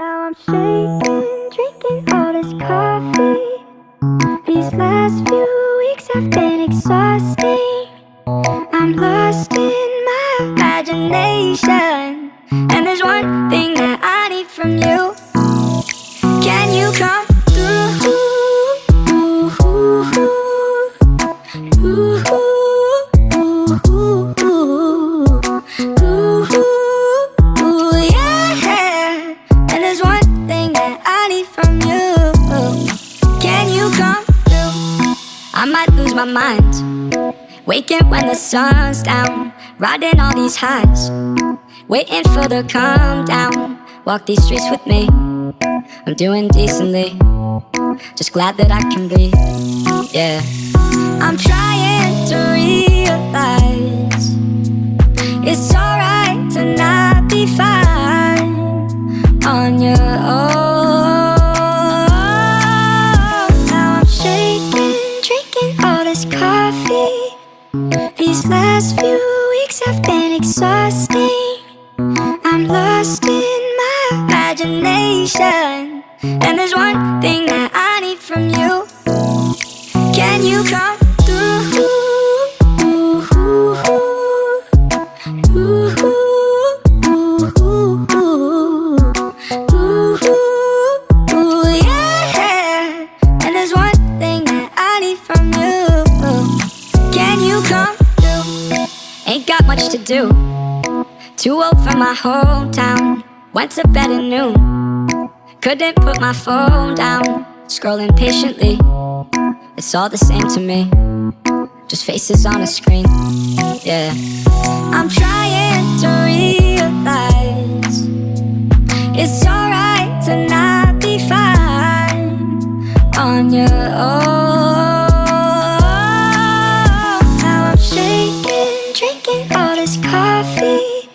Now I'm shaking, drinking all this coffee. These last few weeks have been exhausting. I'm lost in my imagination, and there's one thing that I need from you. Can you come through? Yeah. And there's one thing that I need from you. Can you come through? I might lose my mind, waking when the sun's down, riding all these highs, waiting for the calm down. Walk these streets with me, I'm doing decently, just glad that I can breathe, yeah. I'm trying to realize it's alright to not be fine on your own. Now I'm shaking, drinking all this coffee. These last few weeks have been exhausting. I'm lost in my imagination, and there's one thing that I need from you. Can you come through? Yeah. And there's one thing that I need from you. Can you come through? Ain't got much to do, too old for my hometown. Went to bed at noon, couldn't put my phone down. Scrolling patiently, it's all the same to me, just faces on a screen, yeah. I'm trying to realize it's alright to not be fine on your own. Now I'm shaking, drinking all this coffee.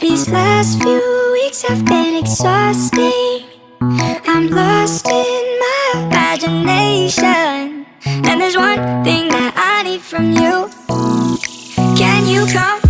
These last few weeks have been exhausting. I'm lost in my imagination, and there's one thing that I need from you. Can you come